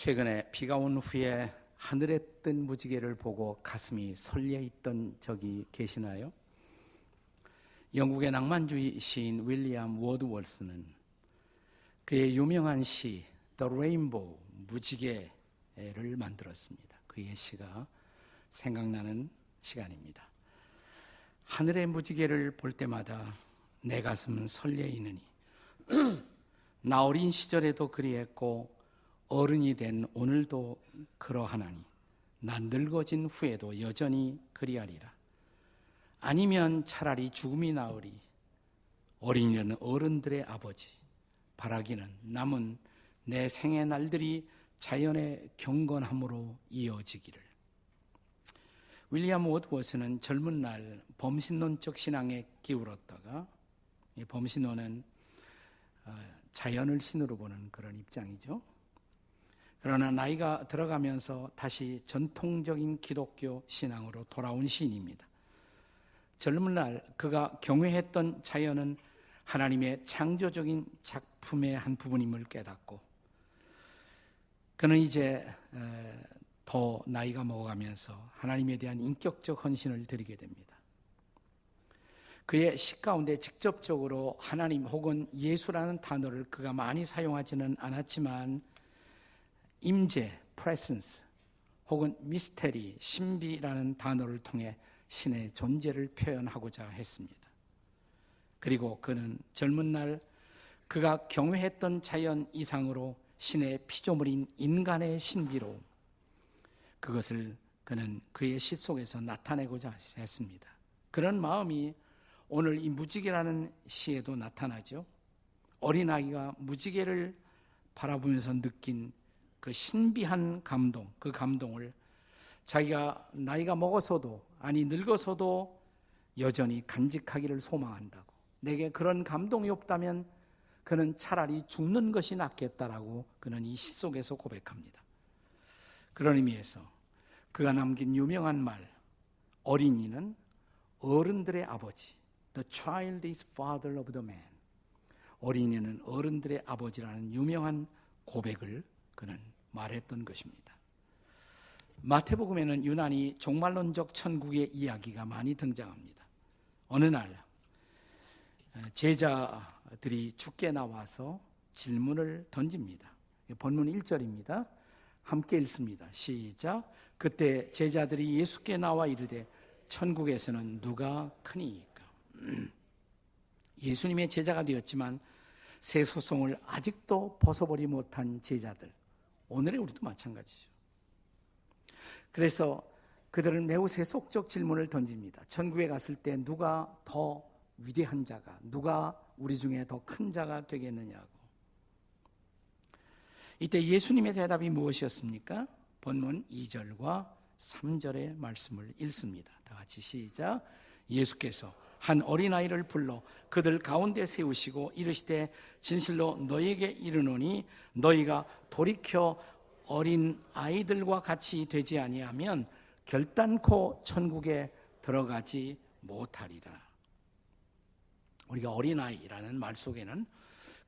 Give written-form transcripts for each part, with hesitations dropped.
최근에 비가 온 후에 하늘에 뜬 무지개를 보고 가슴이 설레 있던 적이 계시나요? 영국의 낭만주의 시인 윌리엄 워드월스는 그의 유명한 시 The Rainbow, 무지개를 만들었습니다. 그의 시가 생각나는 시간입니다. 하늘의 무지개를 볼 때마다 내 가슴은 설레이느니 나 어린 시절에도 그리했고 어른이 된 오늘도 그러하나니 나 늙어진 후에도 여전히 그리하리라. 아니면 차라리 죽음이 나으리. 어린이는 어른들의 아버지, 바라기는 남은 내 생의 날들이 자연의 경건함으로 이어지기를. 윌리엄 워드워스는 젊은 날 범신론적 신앙에 기울었다가, 이 범신론은 자연을 신으로 보는 그런 입장이죠. 그러나 나이가 들어가면서 다시 전통적인 기독교 신앙으로 돌아온 시인입니다. 젊은 날 그가 경외했던 자연은 하나님의 창조적인 작품의 한 부분임을 깨닫고, 그는 이제 더 나이가 먹어가면서 하나님에 대한 인격적 헌신을 드리게 됩니다. 그의 시 가운데 직접적으로 하나님 혹은 예수라는 단어를 그가 많이 사용하지는 않았지만 임재, presence 혹은 미스테리, 신비라는 단어를 통해 신의 존재를 표현하고자 했습니다. 그리고 그는 젊은 날 그가 경외했던 자연 이상으로 신의 피조물인 인간의 신비로움, 그것을 그는 그의 시 속에서 나타내고자 했습니다. 그런 마음이 오늘 이 무지개라는 시에도 나타나죠. 어린아이가 무지개를 바라보면서 느낀 그 신비한 감동, 그 감동을 자기가 나이가 먹어서도, 아니 늙어서도 여전히 간직하기를 소망한다고, 내게 그런 감동이 없다면 그는 차라리 죽는 것이 낫겠다라고 그는 이 시 속에서 고백합니다. 그런 의미에서 그가 남긴 유명한 말, 어린이는 어른들의 아버지, The child is father of the man. 어린이는 어른들의 아버지라는 유명한 고백을 그는 말했던 것입니다. 마태복음에는 유난히 종말론적 천국의 이야기가 많이 등장합니다. 어느 날 제자들이 주께 나와서 질문을 던집니다. 본문 1절입니다. 함께 읽습니다. 시작. 그때 제자들이 예수께 나와 이르되 천국에서는 누가 크니이까? 예수님의 제자가 되었지만 새 소송을 아직도 벗어버리 못한 제자들, 오늘의 우리도 마찬가지죠. 그래서 그들은 매우 세속적 질문을 던집니다. 천국에 갔을 때 누가 더 위대한 자가, 누가 우리 중에 더 큰 자가 되겠느냐고. 이때 예수님의 대답이 무엇이었습니까? 본문 2절과 3절의 말씀을 읽습니다. 다 같이 시작. 예수께서 한 어린아이를 불러 그들 가운데 세우시고 이르시되 진실로 너희에게 이르노니 너희가 돌이켜 어린 아이들과 같이 되지 아니하면 결단코 천국에 들어가지 못하리라. 우리가 어린아이라는 말 속에는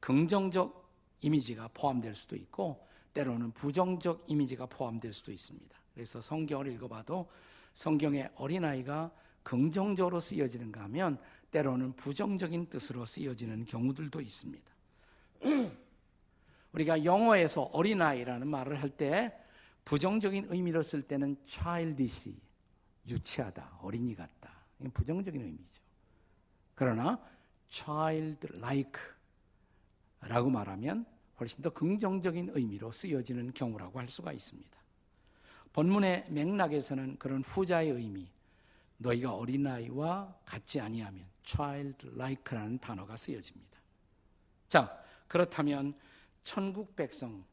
긍정적 이미지가 포함될 수도 있고 때로는 부정적 이미지가 포함될 수도 있습니다. 그래서 성경을 읽어봐도 성경에 어린아이가 긍정적으로 쓰여지는가 하면 때로는 부정적인 뜻으로 쓰여지는 경우들도 있습니다. 우리가 영어에서 어린아이라는 말을 할 때 부정적인 의미로 쓸 때는 childish, 유치하다, 어린이 같다, 부정적인 의미죠. 그러나 childlike 라고 말하면 훨씬 더 긍정적인 의미로 쓰여지는 경우라고 할 수가 있습니다. 본문의 맥락에서는 그런 후자의 의미, 너희가 어린아이와 같지 아니하면 childlike라는 단어가 쓰여집니다. 자, 그렇다면 천국 백성,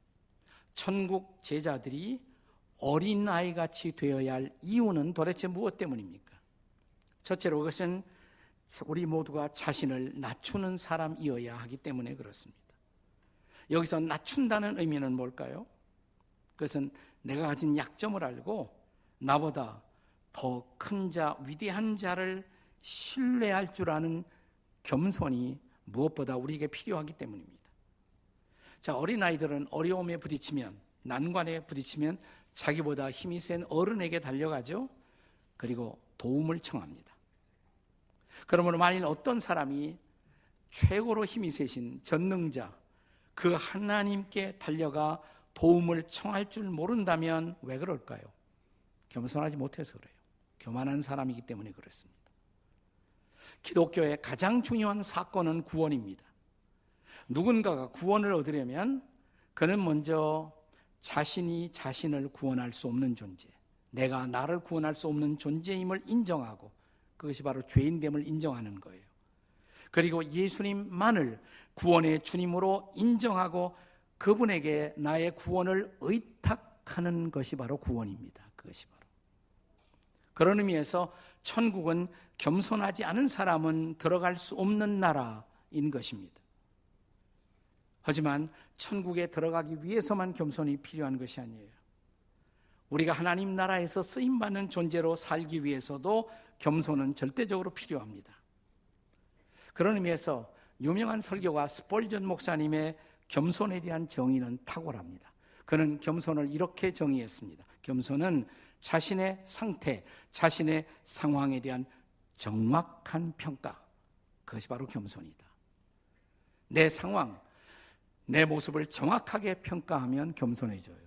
천국 제자들이 어린아이같이 되어야 할 이유는 도대체 무엇 때문입니까? 첫째로 그것은 우리 모두가 자신을 낮추는 사람이어야 하기 때문에 그렇습니다. 여기서 낮춘다는 의미는 뭘까요? 그것은 내가 가진 약점을 알고 나보다 더 큰 자, 위대한 자를 신뢰할 줄 아는 겸손이 무엇보다 우리에게 필요하기 때문입니다. 자, 어린아이들은 어려움에 부딪히면 난관에 부딪히면 자기보다 힘이 센 어른에게 달려가죠. 그리고 도움을 청합니다. 그러므로 만일 어떤 사람이 최고로 힘이 세신 전능자, 그 하나님께 달려가 도움을 청할 줄 모른다면 왜 그럴까요? 겸손하지 못해서 그래요. 교만한 사람이기 때문에 그렇습니다. 기독교의 가장 중요한 사건은 구원입니다. 누군가가 구원을 얻으려면 그는 먼저 자신이 자신을 구원할 수 없는 존재, 내가 나를 구원할 수 없는 존재임을 인정하고, 그것이 바로 죄인됨을 인정하는 거예요. 그리고 예수님만을 구원의 주님으로 인정하고 그분에게 나의 구원을 의탁하는 것이 바로 구원입니다. 그것이 바로. 그런 의미에서 천국은 겸손하지 않은 사람은 들어갈 수 없는 나라인 것입니다. 하지만 천국에 들어가기 위해서만 겸손이 필요한 것이 아니에요. 우리가 하나님 나라에서 쓰임받는 존재로 살기 위해서도 겸손은 절대적으로 필요합니다. 그런 의미에서 유명한 설교가 스폴전 목사님의 겸손에 대한 정의는 탁월합니다. 그는 겸손을 이렇게 정의했습니다. 겸손은 자신의 상태, 자신의 상황에 대한 정확한 평가, 그것이 바로 겸손이다. 내 상황, 내 모습을 정확하게 평가하면 겸손해져요.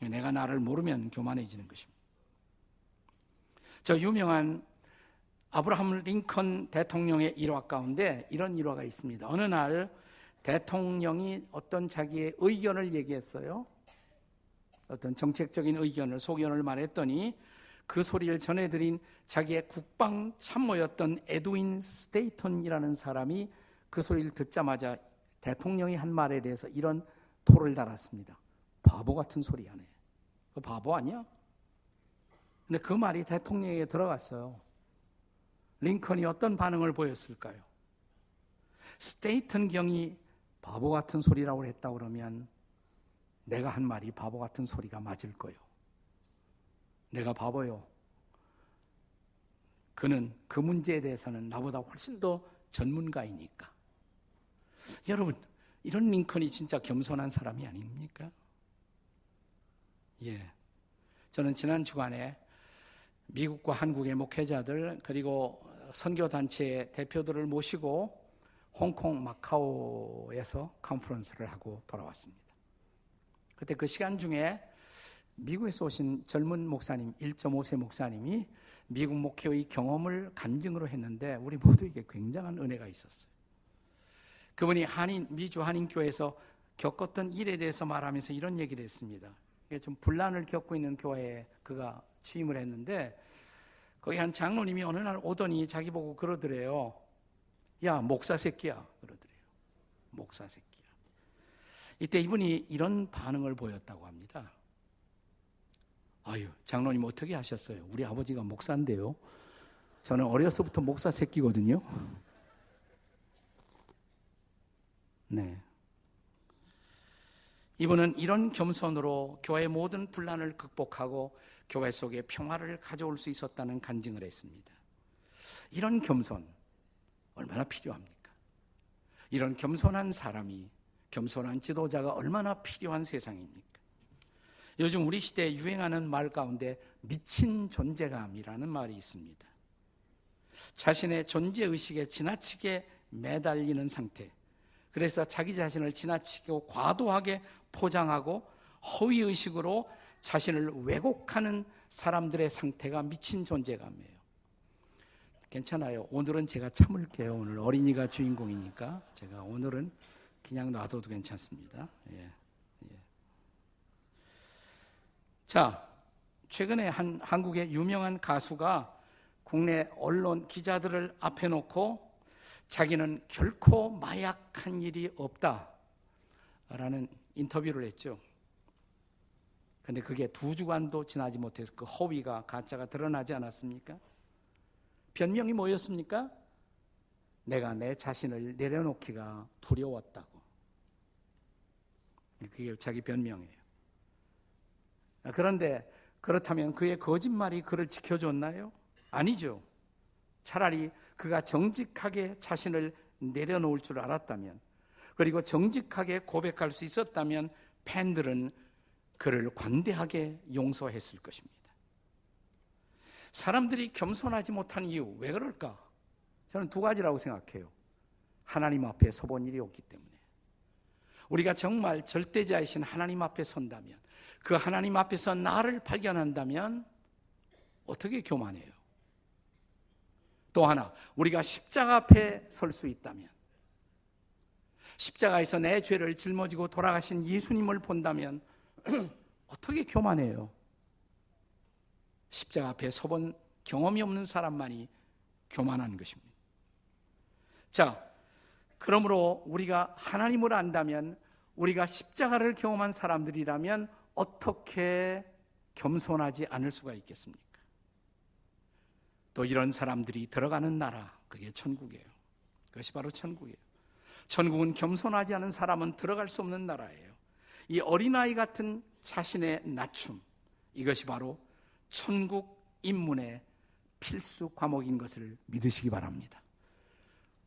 내가 나를 모르면 교만해지는 것입니다. 저 유명한 아브라함 링컨 대통령의 일화 가운데 이런 일화가 있습니다. 어느 날 대통령이 어떤 자기의 의견을 얘기했어요. 어떤 정책적인 의견을, 소견을 말했더니 그 소리를 전해드린 자기의 국방 참모였던 에드윈 스테이턴이라는 사람이 그 소리를 듣자마자 대통령이 한 말에 대해서 이런 토를 달았습니다. 바보 같은 소리 하네. 그 바보 아니야? 근데 그 말이 대통령에게 들어갔어요. 링컨이 어떤 반응을 보였을까요? 스테이턴 경이 바보 같은 소리라고 했다고 그러면 내가 한 말이 바보 같은 소리가 맞을 거예요. 내가 바보요. 그는 그 문제에 대해서는 나보다 훨씬 더 전문가이니까. 여러분, 이런 링컨이 진짜 겸손한 사람이 아닙니까? 예. 저는 지난 주간에 미국과 한국의 목회자들 그리고 선교단체의 대표들을 모시고 홍콩 마카오에서 컨퍼런스를 하고 돌아왔습니다. 그때 그 시간 중에 미국에서 오신 젊은 목사님, 1.5세 목사님이 미국 목회의 경험을 간증으로 했는데 우리 모두에게 굉장한 은혜가 있었어요. 그분이 미주 한인교회에서 겪었던 일에 대해서 말하면서 이런 얘기를 했습니다. 좀 분란을 겪고 있는 교회에 그가 취임을 했는데 거기 한 장로님이 어느 날 오더니 자기 보고 그러더래요. 야, 목사 새끼야. 그러더래요. 목사 새끼야. 이때 이분이 이런 반응을 보였다고 합니다. 아유, 장로님 어떻게 하셨어요? 우리 아버지가 목사인데요. 저는 어려서부터 목사 새끼거든요. 네. 이분은 이런 겸손으로 교회의 모든 분란을 극복하고 교회 속에 평화를 가져올 수 있었다는 간증을 했습니다. 이런 겸손 얼마나 필요합니까? 이런 겸손한 사람이, 겸손한 지도자가 얼마나 필요한 세상입니까? 요즘 우리 시대에 유행하는 말 가운데 미친 존재감이라는 말이 있습니다. 자신의 존재의식에 지나치게 매달리는 상태, 그래서 자기 자신을 지나치게 과도하게 포장하고 허위의식으로 자신을 왜곡하는 사람들의 상태가 미친 존재감이에요. 괜찮아요. 오늘은 제가 참을게요. 오늘 어린이가 주인공이니까 제가 오늘은 그냥 놔둬도 괜찮습니다. 예. 자, 최근에 한국의 유명한 가수가 국내 언론 기자들을 앞에 놓고 자기는 결코 마약한 일이 없다라는 인터뷰를 했죠. 그런데 그게 2주간도 지나지 못해서 그 허위가, 가짜가 드러나지 않았습니까? 변명이 뭐였습니까? 내가 내 자신을 내려놓기가 두려웠다고. 그게 자기 변명이에요. 그런데 그렇다면 그의 거짓말이 그를 지켜줬나요? 아니죠. 차라리 그가 정직하게 자신을 내려놓을 줄 알았다면, 그리고 정직하게 고백할 수 있었다면 팬들은 그를 관대하게 용서했을 것입니다. 사람들이 겸손하지 못한 이유, 왜 그럴까? 저는 두 가지라고 생각해요. 하나님 앞에 서본 일이 없기 때문에. 우리가 정말 절대자이신 하나님 앞에 선다면, 그 하나님 앞에서 나를 발견한다면 어떻게 교만해요? 또 하나, 우리가 십자가 앞에 설 수 있다면, 십자가에서 내 죄를 짊어지고 돌아가신 예수님을 본다면 어떻게 교만해요? 십자가 앞에 서본 경험이 없는 사람만이 교만한 것입니다. 자, 그러므로 우리가 하나님을 안다면, 우리가 십자가를 경험한 사람들이라면 어떻게 겸손하지 않을 수가 있겠습니까? 또 이런 사람들이 들어가는 나라, 그게 천국이에요. 그것이 바로 천국이에요. 천국은 겸손하지 않은 사람은 들어갈 수 없는 나라예요. 이 어린아이 같은 자신의 낮춤, 이것이 바로 천국 입문의 필수 과목인 것을 믿으시기 바랍니다.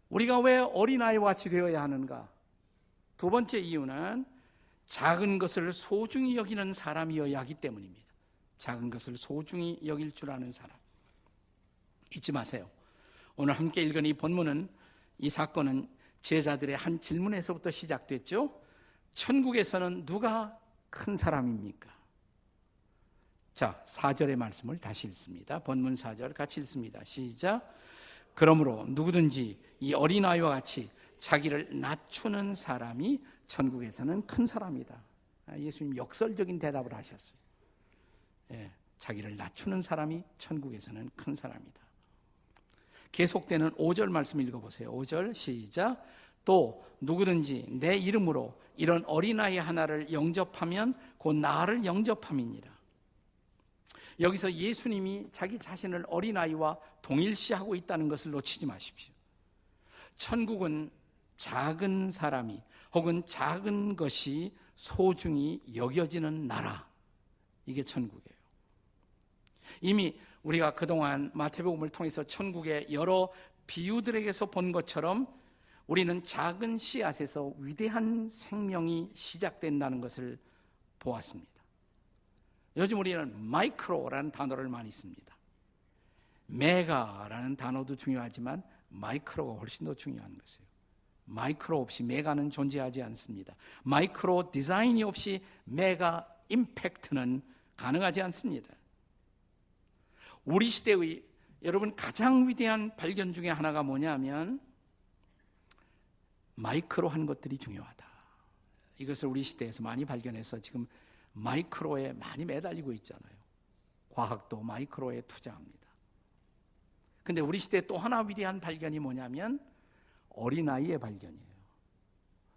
우리가 왜 어린아이와 같이 되어야 하는가? 두 번째 이유는 작은 것을 소중히 여기는 사람이어야 하기 때문입니다. 작은 것을 소중히 여길 줄 아는 사람. 잊지 마세요. 오늘 함께 읽은 이 본문은, 이 사건은 제자들의 한 질문에서부터 시작됐죠. 천국에서는 누가 큰 사람입니까? 자, 4절의 말씀을 다시 읽습니다. 본문 4절 같이 읽습니다. 시작. 그러므로 누구든지 이 어린아이와 같이 자기를 낮추는 사람이 천국에서는 큰 사람이다. 예수님 역설적인 대답을 하셨어요. 자기를 낮추는 사람이 천국에서는 큰 사람이다. 계속되는 5절 말씀 읽어보세요. 5절 시작. 또 누구든지 내 이름으로 이런 어린아이 하나를 영접하면 곧 나를 영접함이니라. 여기서 예수님이 자기 자신을 어린아이와 동일시하고 있다는 것을 놓치지 마십시오. 천국은 작은 사람이 혹은 작은 것이 소중히 여겨지는 나라, 이게 천국이에요. 이미 우리가 그동안 마태복음을 통해서 천국의 여러 비유들에게서 본 것처럼 우리는 작은 씨앗에서 위대한 생명이 시작된다는 것을 보았습니다. 요즘 우리는 마이크로라는 단어를 많이 씁니다. 메가라는 단어도 중요하지만 마이크로가 훨씬 더 중요한 것이에요. 마이크로 없이 메가는 존재하지 않습니다. 마이크로 디자인이 없이 메가 임팩트는 가능하지 않습니다. 우리 시대의 여러분 가장 위대한 발견 중에 하나가 뭐냐면 마이크로 한 것들이 중요하다. 이것을 우리 시대에서 많이 발견해서 지금 마이크로에 많이 매달리고 있잖아요. 과학도 마이크로에 투자합니다. 근데 우리 시대에 또 하나 위대한 발견이 뭐냐면 어린아이의 발견이에요.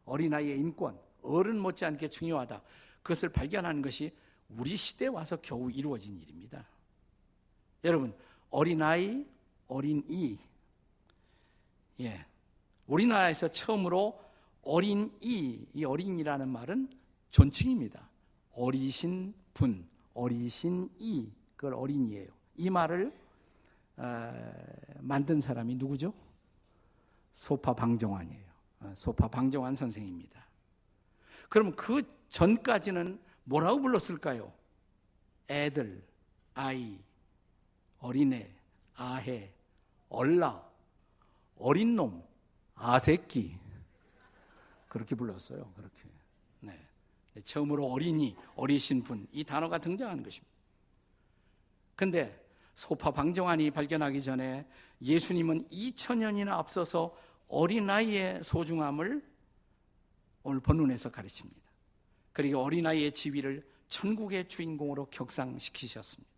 어린아이의 인권, 어른 못지않게 중요하다. 그것을 발견하는 것이 우리 시대에 와서 겨우 이루어진 일입니다. 여러분, 어린아이, 어린이. 우리나라에서 처음으로 어린이, 이 어린이라는 말은 존칭입니다. 어리신 분, 어리신 이, 그걸 어린이예요. 이 말을 만든 사람이 누구죠? 소파 방정환이에요. 소파 방정환 선생입니다. 그럼 그 전까지는 뭐라고 불렀을까요? 애들, 아이, 어린애, 아해, 얼라, 어린 놈, 아새끼, 그렇게 불렀어요. 그렇게. 네. 처음으로 어린이, 어리신 분, 이 단어가 등장하는 것입니다. 근데 소파 방정환이 발견하기 전에 예수님은 2000년이나 앞서서 어린아이의 소중함을 오늘 본문에서 가르칩니다. 그리고 어린아이의 지위를 천국의 주인공으로 격상시키셨습니다.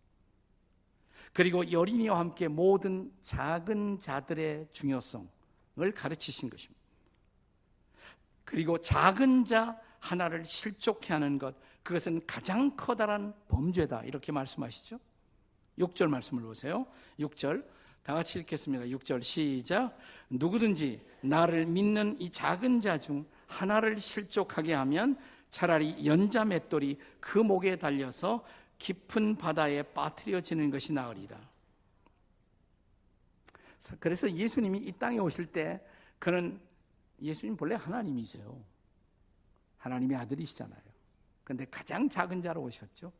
그리고 이 어린이와 함께 모든 작은 자들의 중요성을 가르치신 것입니다. 그리고 작은 자 하나를 실족해 하는 것, 그것은 가장 커다란 범죄다, 이렇게 말씀하시죠. 6절 말씀을 보세요. 6절 다 같이 읽겠습니다. 6절 시작. 누구든지 나를 믿는 이 작은 자 중 하나를 실족하게 하면 차라리 연자 맷돌이 그 목에 달려서 깊은 바다에 빠뜨려지는 것이 나으리라. 그래서 예수님이 이 땅에 오실 때 예수님 본래 하나님이세요. 하나님의 아들이시잖아요. 그런데 가장 작은 자로 오셨죠.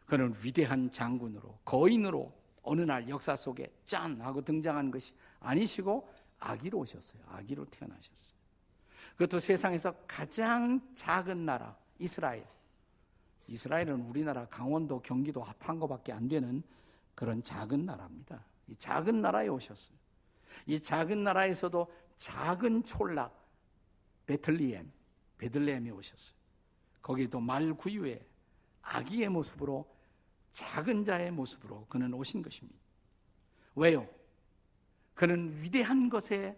그는 위대한 장군으로, 거인으로 어느 날 역사 속에 짠 하고 등장한 것이 아니시고 아기로 오셨어요. 아기로 태어나셨어요. 그것도 세상에서 가장 작은 나라 이스라엘. 이스라엘은 우리나라 강원도, 경기도 합한 것밖에 안 되는 그런 작은 나라입니다. 이 작은 나라에 오셨어요. 이 작은 나라에서도 작은 촌락 베들레헴에 오셨어요. 거기도 말구유의 아기의 모습으로, 작은 자의 모습으로 그는 오신 것입니다. 왜요? 그는 위대한 것의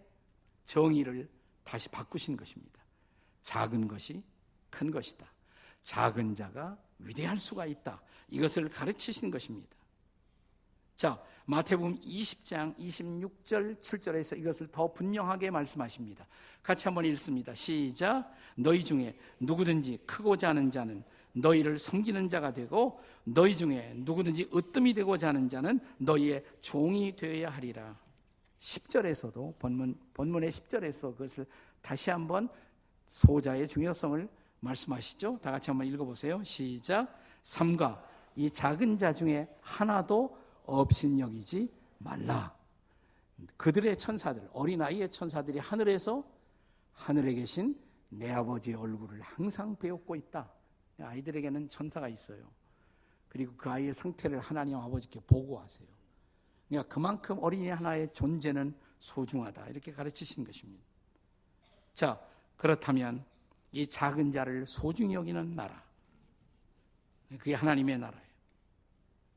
정의를 다시 바꾸신 것입니다. 작은 것이 큰 것이다. 작은 자가 위대할 수가 있다. 이것을 가르치신 것입니다. 자, 마태복음 20장 26절 7절에서 이것을 더 분명하게 말씀하십니다. 같이 한번 읽습니다. 시작. 너희 중에 누구든지 크고자 하는 자는 너희를 섬기는 자가 되고, 너희 중에 누구든지 으뜸이 되고자 하는 자는 너희의 종이 되어야 하리라. 10절에서도 본문의 10절에서 그것을 다시 한번 소자의 중요성을 말씀하시죠. 다 같이 한번 읽어보세요. 시작. 삼가 이 작은 자 중에 하나도 업신여기지 말라. 그들의 천사들, 어린아이의 천사들이 하늘에 계신 내 아버지의 얼굴을 항상 배웠고 있다. 아이들에게는 천사가 있어요. 그리고 그 아이의 상태를 하나님 아버지께 보고하세요. 그러니까 그만큼 어린이 하나의 존재는 소중하다. 이렇게 가르치신 것입니다. 자, 그렇다면 이 작은 자를 소중히 여기는 나라, 그게 하나님의 나라예요.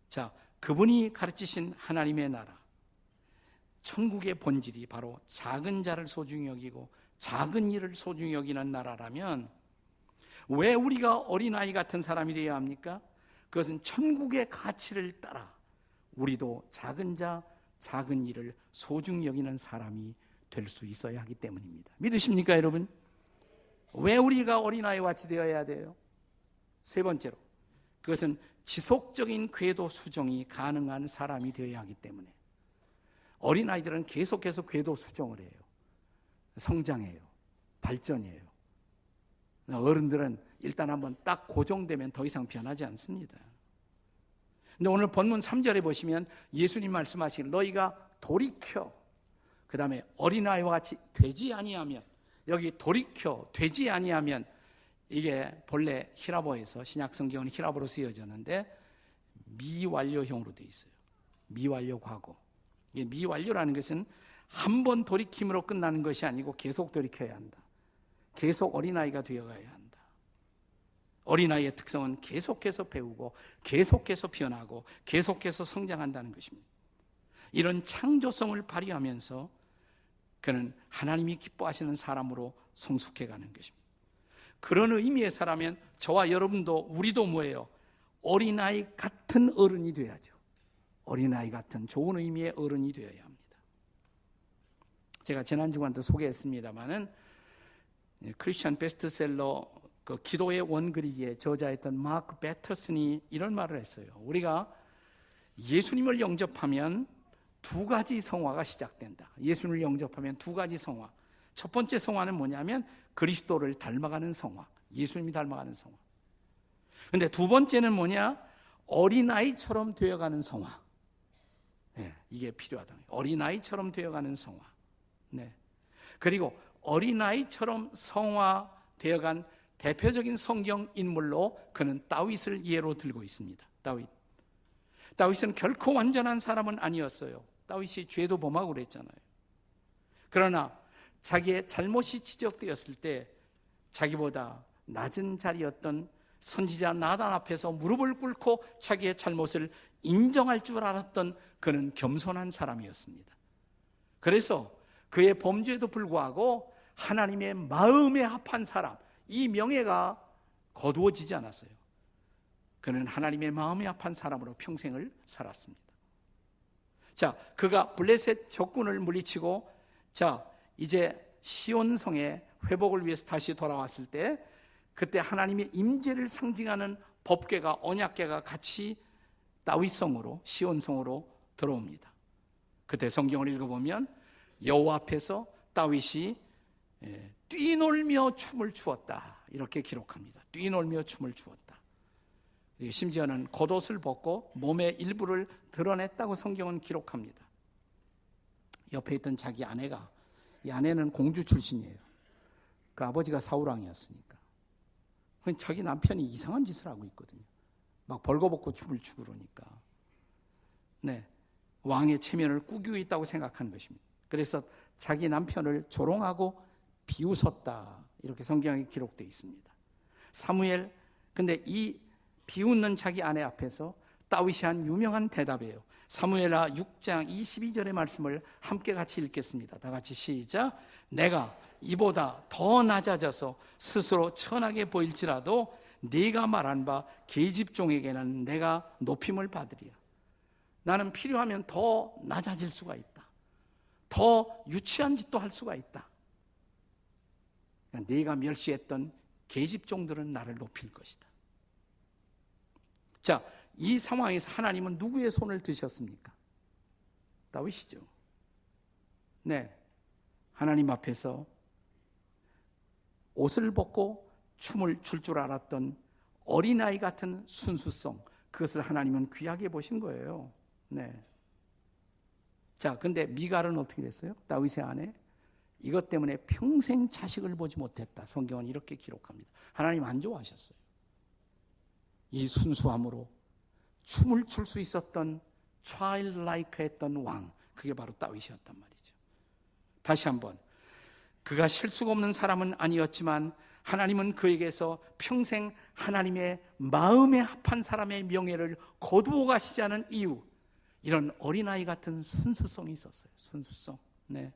자, 그분이 가르치신 하나님의 나라, 천국의 본질이 바로 작은 자를 소중히 여기고 작은 일을 소중히 여기는 나라라면 왜 우리가 어린아이 같은 사람이 되어야 합니까? 그것은 천국의 가치를 따라 우리도 작은 자, 작은 일을 소중히 여기는 사람이 될 수 있어야 하기 때문입니다. 믿으십니까, 여러분? 왜 우리가 어린아이와 같이 되어야 돼요? 세 번째로, 그것은 지속적인 궤도 수정이 가능한 사람이 되어야 하기 때문에. 어린아이들은 계속해서 궤도 수정을 해요. 성장해요. 발전해요. 어른들은 일단 한번 딱 고정되면 더 이상 변하지 않습니다. 근데 오늘 본문 3절에 보시면 예수님 말씀하신 너희가 돌이켜, 그 다음에 어린아이와 같이 되지 아니하면, 여기 돌이켜 되지 아니하면, 이게 본래 히라보에서, 신약 성경은 히라보로 쓰여졌는데 미완료형으로 되어 있어요. 미완료 과거. 이게 미완료라는 것은 한 번 돌이킴으로 끝나는 것이 아니고 계속 돌이켜야 한다. 계속 어린아이가 되어가야 한다. 어린아이의 특성은 계속해서 배우고 계속해서 변하고 계속해서 성장한다는 것입니다. 이런 창조성을 발휘하면서 그는 하나님이 기뻐하시는 사람으로 성숙해가는 것입니다. 그런 의미에서라면 저와 여러분도, 우리도 뭐예요? 어린아이 같은 어른이 돼야죠. 어린아이 같은 좋은 의미의 어른이 되어야 합니다. 제가 지난 주간도 소개했습니다마는 크리스천 베스트셀러 그 기도의 원그리기에 저자였던 마크 배터슨이 이런 말을 했어요. 우리가 예수님을 영접하면 두 가지 성화가 시작된다. 예수님을 영접하면 두 가지 성화. 첫 번째 성화는 뭐냐면 그리스도를 닮아가는 성화, 예수님이 닮아가는 성화. 근데 두 번째는 뭐냐? 어린아이처럼 되어가는 성화. 네, 이게 필요하다. 어린아이처럼 되어가는 성화. 네. 그리고 어린아이처럼 성화되어간 대표적인 성경 인물로 그는 다윗을 예로 들고 있습니다. 다윗은 결코 완전한 사람은 아니었어요. 다윗이 죄도 범하고 그랬잖아요. 그러나 자기의 잘못이 지적되었을 때 자기보다 낮은 자리였던 선지자 나단 앞에서 무릎을 꿇고 자기의 잘못을 인정할 줄 알았던 그는 겸손한 사람이었습니다. 그래서 그의 범죄에도 불구하고 하나님의 마음에 합한 사람, 이 명예가 거두어지지 않았어요. 그는 하나님의 마음에 합한 사람으로 평생을 살았습니다. 자, 그가 블레셋 적군을 물리치고 자, 이제 시온성의 회복을 위해서 다시 돌아왔을 때 그때 하나님의 임재를 상징하는 법궤가, 언약궤가 같이 다윗성으로, 시온성으로 들어옵니다. 그때 성경을 읽어보면 여호와 앞에서 다윗이 뛰놀며 춤을 추었다, 이렇게 기록합니다. 뛰놀며 춤을 추었다. 심지어는 겉옷을 벗고 몸의 일부를 드러냈다고 성경은 기록합니다. 옆에 있던 자기 아내가, 이 아내는 공주 출신이에요. 그 아버지가 사울왕이었으니까. 자기 남편이 이상한 짓을 하고 있거든요. 막 벌거벗고 춤을 추고 그러니까. 네, 왕의 체면을 꾸기고 있다고 생각하는 것입니다. 그래서 자기 남편을 조롱하고 비웃었다. 이렇게 성경에 기록되어 있습니다. 사무엘, 근데 이 비웃는 자기 아내 앞에서 다윗이 한 유명한 대답이에요. 사무엘하 6장 22절의 말씀을 함께 같이 읽겠습니다. 다 같이 시작. 내가 이보다 더 낮아져서 스스로 천하게 보일지라도 네가 말한 바 계집종에게는 내가 높임을 받으리라. 나는 필요하면 더 낮아질 수가 있다. 더 유치한 짓도 할 수가 있다. 네가 멸시했던 계집종들은 나를 높일 것이다. 자, 이 상황에서 하나님은 누구의 손을 드셨습니까? 다윗이죠. 네, 하나님 앞에서 옷을 벗고 춤을 출 줄 알았던 어린아이 같은 순수성, 그것을 하나님은 귀하게 보신 거예요. 네. 자, 근데 미갈은 어떻게 됐어요? 다윗의 아내. 이것 때문에 평생 자식을 보지 못했다. 성경은 이렇게 기록합니다. 하나님 안 좋아하셨어요. 이 순수함으로 춤을 출 수 있었던 childlike했던 왕, 그게 바로 다윗이었단 말이죠. 다시 한번, 그가 실수가 없는 사람은 아니었지만 하나님은 그에게서 평생 하나님의 마음에 합한 사람의 명예를 거두어 가시자는 이유, 이런 어린아이 같은 순수성이 있었어요. 순수성. 네.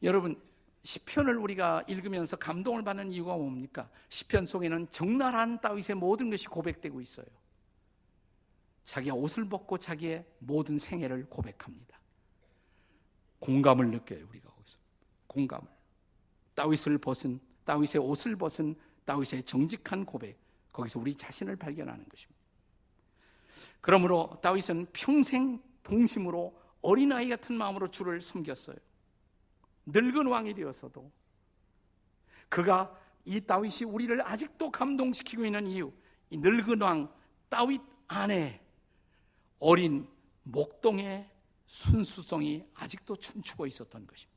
여러분, 시편을 우리가 읽으면서 감동을 받는 이유가 뭡니까? 시편 속에는 적나라한 다윗의 모든 것이 고백되고 있어요. 자기가 옷을 벗고 자기의 모든 생애를 고백합니다. 공감을 느껴요, 우리가 거기서. 공감을. 다윗의 옷을 벗은 다윗의 정직한 고백, 거기서 우리 자신을 발견하는 것입니다. 그러므로 다윗은 평생 동심으로 어린아이 같은 마음으로 주를 섬겼어요. 늙은 왕이 되어서도 그가, 이 다윗이 우리를 아직도 감동시키고 있는 이유, 이 늙은 왕 다윗 안에 어린 목동의 순수성이 아직도 춤추고 있었던 것입니다.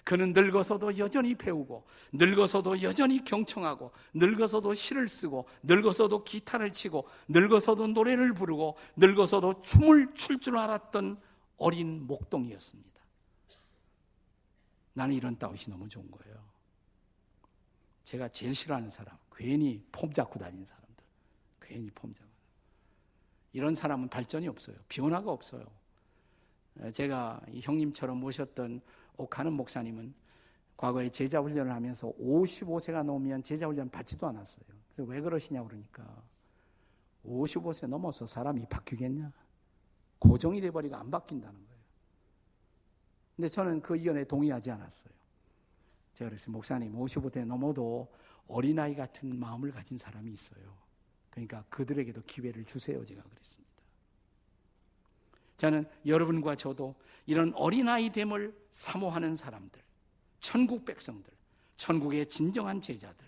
그는 늙어서도 여전히 배우고, 늙어서도 여전히 경청하고, 늙어서도 시를 쓰고, 늙어서도 기타를 치고, 늙어서도 노래를 부르고, 늙어서도 춤을 출 줄 알았던 어린 목동이었습니다. 나는 이런 다윗이 너무 좋은 거예요. 제가 제일 싫어하는 사람, 괜히 폼 잡고 다니는 사람들. 괜히 폼 잡고. 이런 사람은 발전이 없어요. 변화가 없어요. 제가 이 형님처럼 모셨던 옥하는 목사님은 과거에 제자훈련을 하면서 55세가 넘으면 제자훈련 받지도 않았어요. 그래서 왜 그러시냐고 그러니까 55세 넘어서 사람이 바뀌겠냐? 고정이 돼버리고 안 바뀐다는 거예요. 근데 저는 그 의견에 동의하지 않았어요. 제가 그래서 목사님 55세 넘어도 어린아이 같은 마음을 가진 사람이 있어요. 그러니까 그들에게도 기회를 주세요. 제가 그랬습니다. 저는 여러분과 저도 이런 어린아이 됨을 사모하는 사람들, 천국 백성들, 천국의 진정한 제자들,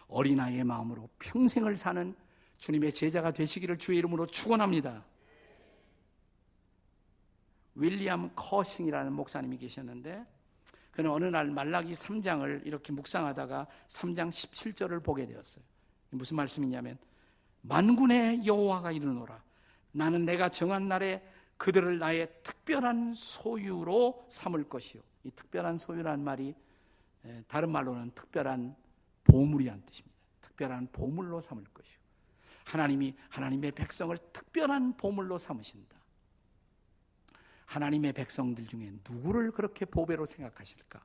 어린아이의 마음으로 평생을 사는 주님의 제자가 되시기를 주의 이름으로 축원합니다. 윌리엄 커싱이라는 목사님이 계셨는데, 그는 어느 날 말라기 3장을 이렇게 묵상하다가 3장 17절을 보게 되었어요. 무슨 말씀이냐면, 만군의 여호와가 이르노라, 나는 내가 정한 날에 그들을 나의 특별한 소유로 삼을 것이요. 이 특별한 소유라는 말이 다른 말로는 특별한 보물이란 뜻입니다. 특별한 보물로 삼을 것이요. 하나님이 하나님의 백성을 특별한 보물로 삼으신다. 하나님의 백성들 중에 누구를 그렇게 보배로 생각하실까?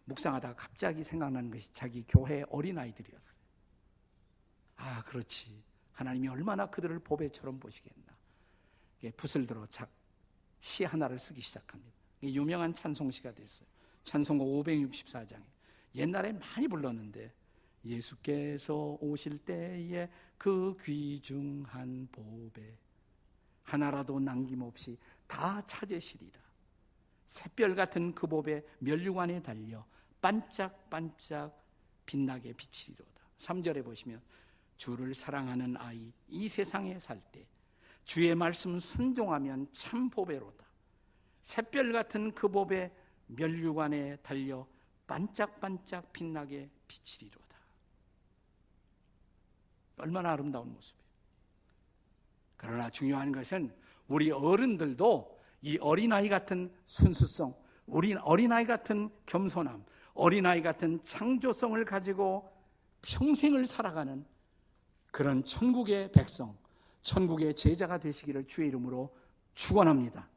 묵상하다가 갑자기 생각나는 것이 자기 교회 어린아이들이었어요. 아, 그렇지. 하나님이 얼마나 그들을 보배처럼 보시겠나. 붓을 들어 시 하나를 쓰기 시작합니다. 유명한 찬송시가 됐어요. 찬송가 564장에. 옛날에 많이 불렀는데, 예수께서 오실 때에 그 귀중한 보배 하나라도 남김없이 다 찾으시리라. 샛별 같은 그 보배 면류관에 달려 반짝반짝 빛나게 비치리로다. 3절에 보시면 주를 사랑하는 아이 이 세상에 살 때 주의 말씀 순종하면 참 보배로다. 샛별 같은 그 보배 면류관에 달려 반짝반짝 빛나게 비치리로다. 얼마나 아름다운 모습이에요. 그러나 중요한 것은 우리 어른들도 이 어린아이 같은 순수성, 우리 어린아이 같은 겸손함, 어린아이 같은 창조성을 가지고 평생을 살아가는 그런 천국의 백성, 천국의 제자가 되시기를 주의 이름으로 축원합니다.